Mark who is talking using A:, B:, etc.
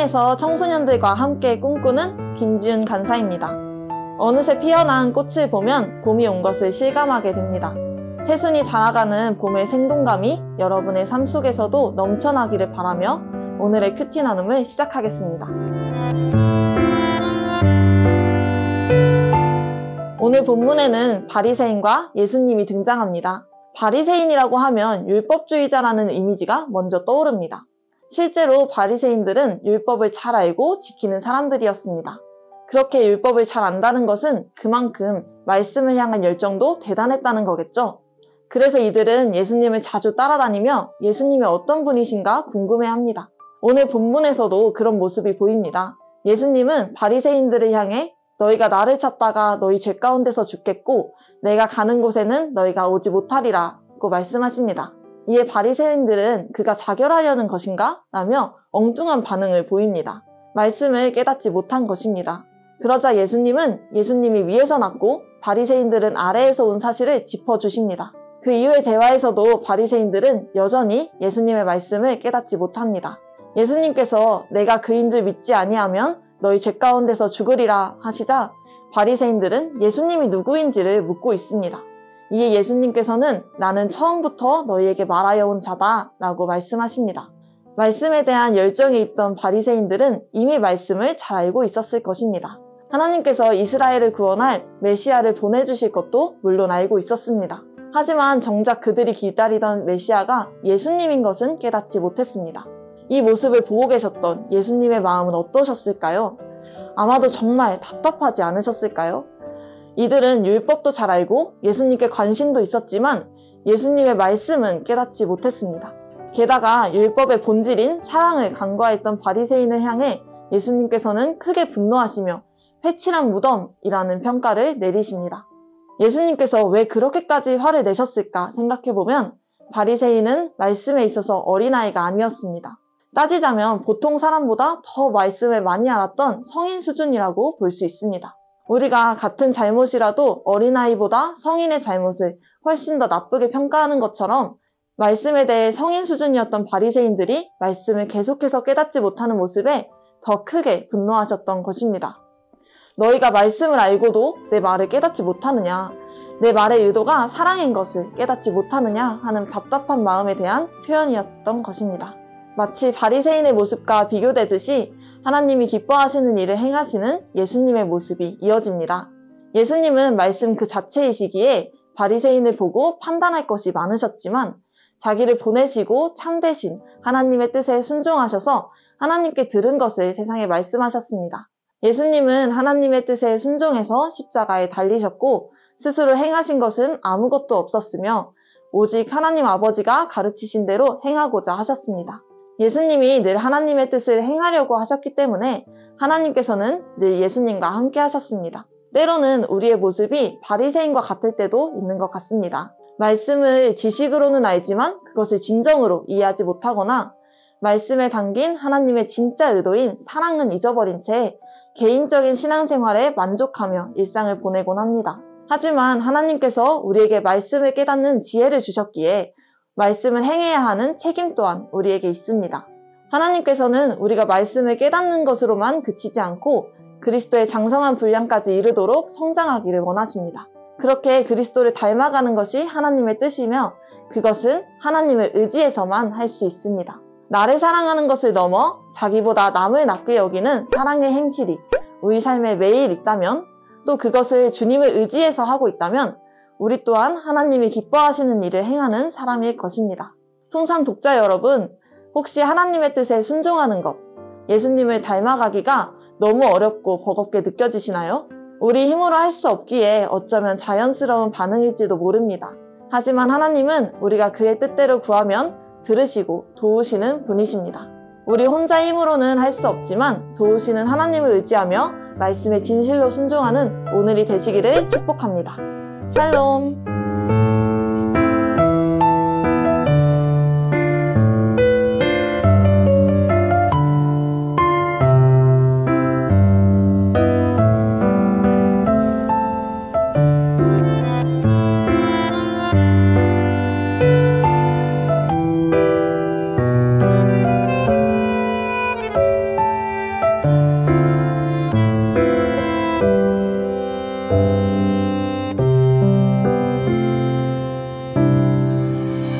A: 한인에서 청소년들과 함께 꿈꾸는 김지윤 간사입니다. 어느새 피어난 꽃을 보면 봄이 온 것을 실감하게 됩니다. 새순이 자라가는 봄의 생동감이 여러분의 삶 속에서도 넘쳐나기를 바라며 오늘의 큐티 나눔을 시작하겠습니다. 오늘 본문에는 바리새인과 예수님이 등장합니다. 바리새인이라고 하면 율법주의자라는 이미지가 먼저 떠오릅니다. 실제로 바리새인들은 율법을 잘 알고 지키는 사람들이었습니다. 그렇게 율법을 잘 안다는 것은 그만큼 말씀을 향한 열정도 대단했다는 거겠죠. 그래서 이들은 예수님을 자주 따라다니며 예수님이 어떤 분이신가 궁금해합니다. 오늘 본문에서도 그런 모습이 보입니다. 예수님은 바리새인들을 향해 너희가 나를 찾다가 너희 죄 가운데서 죽겠고 내가 가는 곳에는 너희가 오지 못하리라 고 말씀하십니다. 이에 바리새인들은 그가 자결하려는 것인가? 라며 엉뚱한 반응을 보입니다. 말씀을 깨닫지 못한 것입니다. 그러자 예수님이 위에서 났고 바리새인들은 아래에서 온 사실을 짚어주십니다. 그 이후의 대화에서도 바리새인들은 여전히 예수님의 말씀을 깨닫지 못합니다. 예수님께서 내가 그인 줄 믿지 아니하면 너희 죄 가운데서 죽으리라 하시자 바리새인들은 예수님이 누구인지를 묻고 있습니다. 이에 예수님께서는 나는 처음부터 너희에게 말하여 온 자다 라고 말씀하십니다. 말씀에 대한 열정이 있던 바리새인들은 이미 말씀을 잘 알고 있었을 것입니다. 하나님께서 이스라엘을 구원할 메시아를 보내주실 것도 물론 알고 있었습니다. 하지만 정작 그들이 기다리던 메시아가 예수님인 것은 깨닫지 못했습니다. 이 모습을 보고 계셨던 예수님의 마음은 어떠셨을까요? 아마도 정말 답답하지 않으셨을까요? 이들은 율법도 잘 알고 예수님께 관심도 있었지만 예수님의 말씀은 깨닫지 못했습니다. 게다가 율법의 본질인 사랑을 간과했던 바리새인을 향해 예수님께서는 크게 분노하시며 회칠한 무덤이라는 평가를 내리십니다. 예수님께서 왜 그렇게까지 화를 내셨을까 생각해보면 바리새인은 말씀에 있어서 어린아이가 아니었습니다. 따지자면 보통 사람보다 더 말씀을 많이 알았던 성인 수준이라고 볼 수 있습니다. 우리가 같은 잘못이라도 어린아이보다 성인의 잘못을 훨씬 더 나쁘게 평가하는 것처럼 말씀에 대해 성인 수준이었던 바리새인들이 말씀을 계속해서 깨닫지 못하는 모습에 더 크게 분노하셨던 것입니다. 너희가 말씀을 알고도 내 말을 깨닫지 못하느냐, 내 말의 의도가 사랑인 것을 깨닫지 못하느냐 하는 답답한 마음에 대한 표현이었던 것입니다. 마치 바리새인의 모습과 비교되듯이 하나님이 기뻐하시는 일을 행하시는 예수님의 모습이 이어집니다. 예수님은 말씀 그 자체이시기에 바리새인을 보고 판단할 것이 많으셨지만 자기를 보내시고 참되신 하나님의 뜻에 순종하셔서 하나님께 들은 것을 세상에 말씀하셨습니다. 예수님은 하나님의 뜻에 순종해서 십자가에 달리셨고 스스로 행하신 것은 아무것도 없었으며 오직 하나님 아버지가 가르치신 대로 행하고자 하셨습니다. 예수님이 늘 하나님의 뜻을 행하려고 하셨기 때문에 하나님께서는 늘 예수님과 함께 하셨습니다. 때로는 우리의 모습이 바리새인과 같을 때도 있는 것 같습니다. 말씀을 지식으로는 알지만 그것을 진정으로 이해하지 못하거나 말씀에 담긴 하나님의 진짜 의도인 사랑은 잊어버린 채 개인적인 신앙생활에 만족하며 일상을 보내곤 합니다. 하지만 하나님께서 우리에게 말씀을 깨닫는 지혜를 주셨기에 말씀을 행해야 하는 책임 또한 우리에게 있습니다. 하나님께서는 우리가 말씀을 깨닫는 것으로만 그치지 않고 그리스도의 장성한 분량까지 이르도록 성장하기를 원하십니다. 그렇게 그리스도를 닮아가는 것이 하나님의 뜻이며 그것은 하나님을 의지해서만 할 수 있습니다. 나를 사랑하는 것을 넘어 자기보다 남을 낫게 여기는 사랑의 행실이 우리 삶에 매일 있다면 또 그것을 주님을 의지해서 하고 있다면 우리 또한 하나님이 기뻐하시는 일을 행하는 사람일 것입니다. 풍산 독자 여러분, 혹시 하나님의 뜻에 순종하는 것, 예수님을 닮아가기가 너무 어렵고 버겁게 느껴지시나요? 우리 힘으로 할 수 없기에 어쩌면 자연스러운 반응일지도 모릅니다. 하지만 하나님은 우리가 그의 뜻대로 구하면 들으시고 도우시는 분이십니다. 우리 혼자 힘으로는 할 수 없지만 도우시는 하나님을 의지하며 말씀에 진실로 순종하는 오늘이 되시기를 축복합니다. 샬롬.